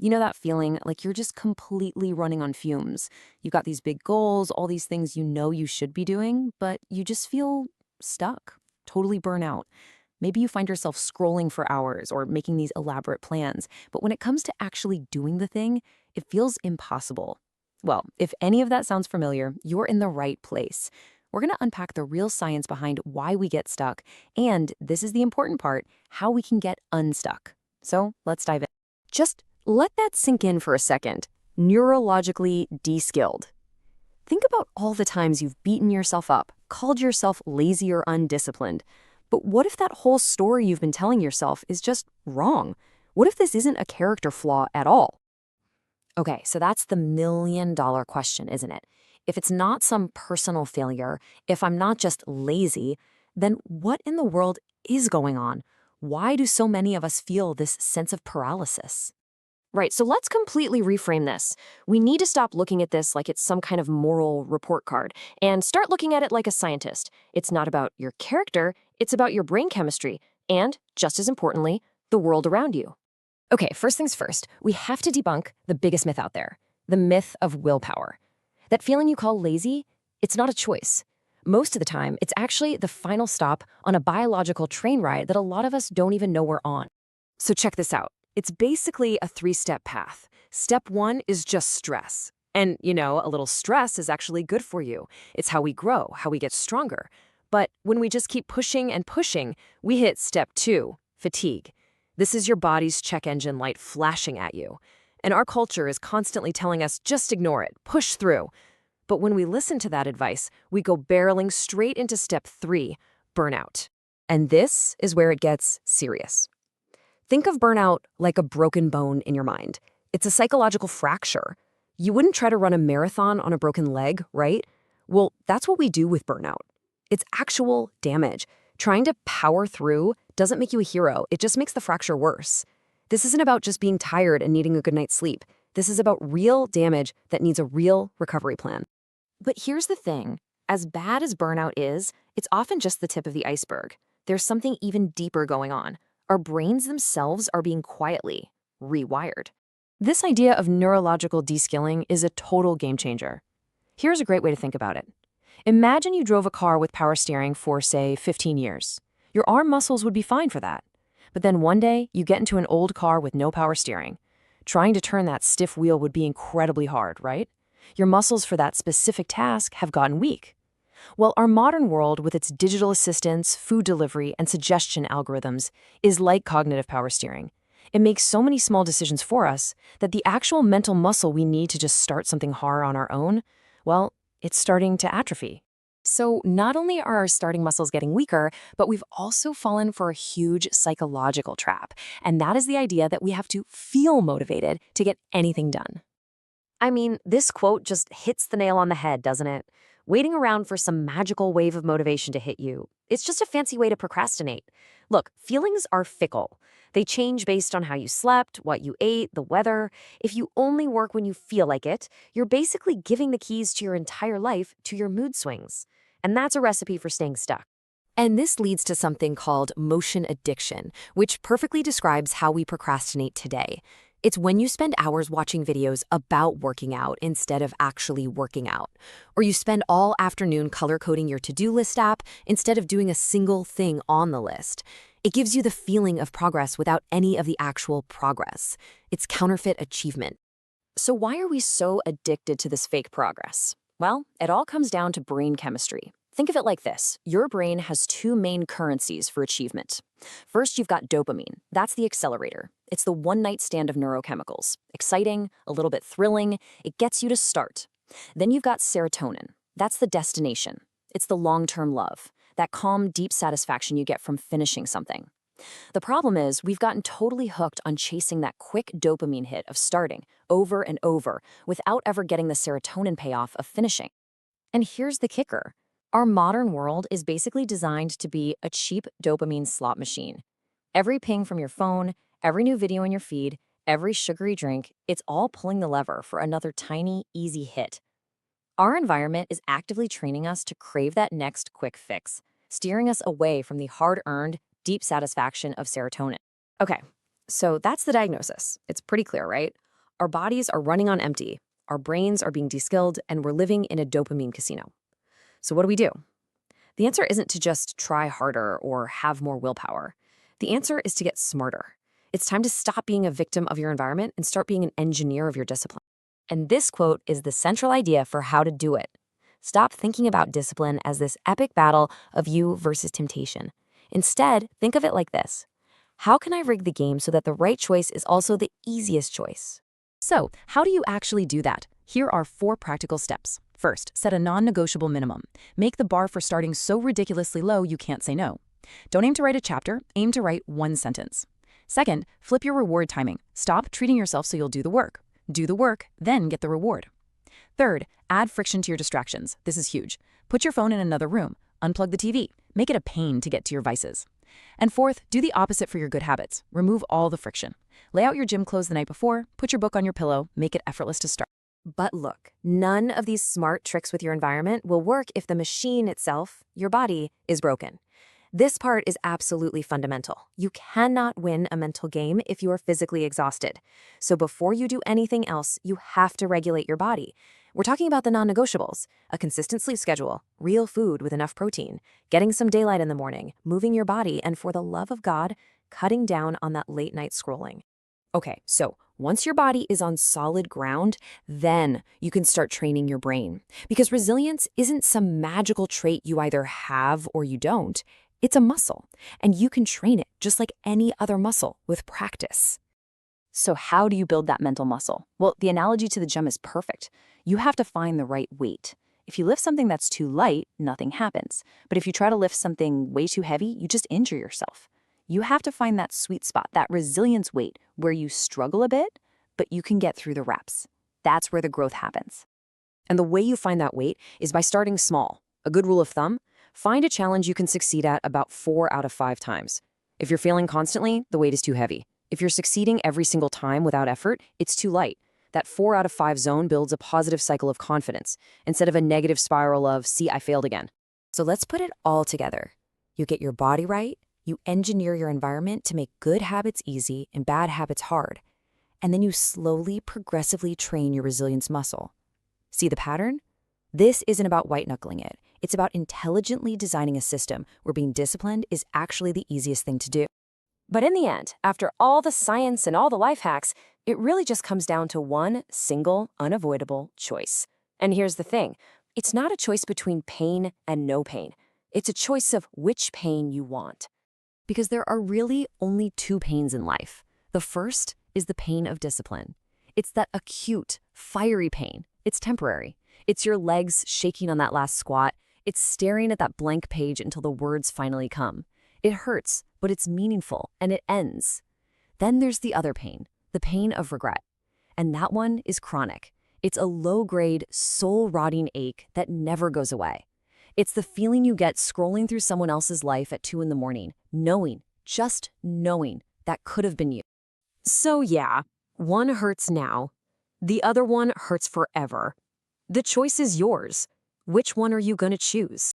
You know that feeling like you're just completely running on fumes. You've got these big goals, all these things you know you should be doing, but you just feel stuck, totally burnt out. Maybe you find yourself scrolling for hours or making these elaborate plans, but when it comes to actually doing the thing, it feels impossible. Well, if any of that sounds familiar, you're in the right place. We're going to unpack the real science behind why we get stuck, and this is the important part, how we can get unstuck. So let's dive in. Just let that sink in for a second. Neurologically de-skilled. Think about all the times you've beaten yourself up, called yourself lazy or undisciplined. But what if that whole story you've been telling yourself is just wrong? What if this isn't a character flaw at all? Okay, so that's the million-dollar question, isn't it? If it's not some personal failure, if I'm not just lazy, then what in the world is going on? Why do so many of us feel this sense of paralysis? Right, so let's completely reframe this. We need to stop looking at this like it's some kind of moral report card and start looking at it like a scientist. It's not about your character, it's about your brain chemistry and, just as importantly, the world around you. Okay, first things first, we have to debunk the biggest myth out there, the myth of willpower. That feeling you call lazy, it's not a choice. Most of the time, it's actually the final stop on a biological train ride that a lot of us don't even know we're on. So check this out. It's basically a three-step path. Step one is just stress. And, a little stress is actually good for you. It's how we grow, how we get stronger. But when we just keep pushing and pushing, we hit step two, fatigue. This is your body's check engine light flashing at you. And our culture is constantly telling us, just ignore it, push through. But when we listen to that advice, we go barreling straight into step three, burnout. And this is where it gets serious. Think of burnout like a broken bone in your mind. It's a psychological fracture. You wouldn't try to run a marathon on a broken leg, right? Well, that's what we do with burnout. It's actual damage. Trying to power through doesn't make you a hero. It just makes the fracture worse. This isn't about just being tired and needing a good night's sleep. This is about real damage that needs a real recovery plan. But here's the thing. As bad as burnout is, it's often just the tip of the iceberg. There's something even deeper going on. Our brains themselves are being quietly rewired. This idea of neurological de-skilling is a total game changer. Here's a great way to think about it. Imagine you drove a car with power steering for, say, 15 years. Your arm muscles would be fine for that. But then one day, you get into an old car with no power steering. Trying to turn that stiff wheel would be incredibly hard, right? Your muscles for that specific task have gotten weak. Well, our modern world, with its digital assistants, food delivery, and suggestion algorithms, is like cognitive power steering. It makes so many small decisions for us that the actual mental muscle we need to just start something hard on our own, well, it's starting to atrophy. So not only are our starting muscles getting weaker, but we've also fallen for a huge psychological trap. And that is the idea that we have to feel motivated to get anything done. I mean, this quote just hits the nail on the head, doesn't it? Waiting around for some magical wave of motivation to hit you. It's just a fancy way to procrastinate. Look, feelings are fickle. They change based on how you slept, what you ate, the weather. If you only work when you feel like it, you're basically giving the keys to your entire life to your mood swings. And that's a recipe for staying stuck. And this leads to something called motion addiction, which perfectly describes how we procrastinate today. It's when you spend hours watching videos about working out instead of actually working out. Or you spend all afternoon color-coding your to-do list app instead of doing a single thing on the list. It gives you the feeling of progress without any of the actual progress. It's counterfeit achievement. So why are we so addicted to this fake progress? Well, it all comes down to brain chemistry. Think of it like this. Your brain has two main currencies for achievement. First, you've got dopamine. That's the accelerator. It's the one-night stand of neurochemicals. Exciting, a little bit thrilling. It gets you to start. Then you've got serotonin. That's the destination. It's the long-term love, that calm, deep satisfaction you get from finishing something. The problem is we've gotten totally hooked on chasing that quick dopamine hit of starting over and over without ever getting the serotonin payoff of finishing. And here's the kicker. Our modern world is basically designed to be a cheap dopamine slot machine. Every ping from your phone, every new video in your feed, every sugary drink, it's all pulling the lever for another tiny, easy hit. Our environment is actively training us to crave that next quick fix, steering us away from the hard-earned, deep satisfaction of serotonin. Okay, so that's the diagnosis. It's pretty clear, right? Our bodies are running on empty, our brains are being de-skilled, and we're living in a dopamine casino. So what do? The answer isn't to just try harder or have more willpower. The answer is to get smarter. It's time to stop being a victim of your environment and start being an engineer of your discipline. And this quote is the central idea for how to do it. Stop thinking about discipline as this epic battle of you versus temptation. Instead, think of it like this. How can I rig the game so that the right choice is also the easiest choice? So, how do you actually do that? Here are 4 practical steps. First, set a non-negotiable minimum. Make the bar for starting so ridiculously low you can't say no. Don't aim to write a chapter, aim to write 1 sentence. Second, flip your reward timing. Stop treating yourself so you'll do the work. Do the work, then get the reward. Third, add friction to your distractions. This is huge. Put your phone in another room. Unplug the TV. Make it a pain to get to your vices. And fourth, do the opposite for your good habits. Remove all the friction. Lay out your gym clothes the night before, put your book on your pillow, make it effortless to start. But look, none of these smart tricks with your environment will work if the machine itself, your body, is broken. This part is absolutely fundamental. You cannot win a mental game if you are physically exhausted. So before you do anything else, you have to regulate your body. We're talking about the non-negotiables: a consistent sleep schedule, real food with enough protein, getting some daylight in the morning, moving your body, and for the love of God, cutting down on that late-night scrolling. Okay, so once your body is on solid ground, then you can start training your brain. Because resilience isn't some magical trait you either have or you don't. It's a muscle, and you can train it just like any other muscle with practice. So how do you build that mental muscle? Well, the analogy to the gym is perfect. You have to find the right weight. If you lift something that's too light, nothing happens. But if you try to lift something way too heavy, you just injure yourself. You have to find that sweet spot, that resilience weight, where you struggle a bit, but you can get through the reps. That's where the growth happens. And the way you find that weight is by starting small. A good rule of thumb: find a challenge you can succeed at about 4 out of 5 times. If you're failing constantly, the weight is too heavy. If you're succeeding every single time without effort, it's too light. That 4 out of 5 zone builds a positive cycle of confidence, instead of a negative spiral of, see, I failed again. So let's put it all together. You get your body right, you engineer your environment to make good habits easy and bad habits hard, and then you slowly, progressively train your resilience muscle. See the pattern? This isn't about white-knuckling it. It's about intelligently designing a system where being disciplined is actually the easiest thing to do. But in the end, after all the science and all the life hacks, it really just comes down to one single, unavoidable choice. And here's the thing. It's not a choice between pain and no pain. It's a choice of which pain you want. Because there are really only 2 pains in life. The first is the pain of discipline. It's that acute, fiery pain. It's temporary. It's your legs shaking on that last squat. It's staring at that blank page until the words finally come. It hurts, but it's meaningful, and it ends. Then there's the other pain, the pain of regret. And that one is chronic. It's a low-grade, soul-rotting ache that never goes away. It's the feeling you get scrolling through someone else's life at 2 in the morning, just knowing that could have been you. So yeah, one hurts now. The other one hurts forever. The choice is yours. Which one are you going to choose?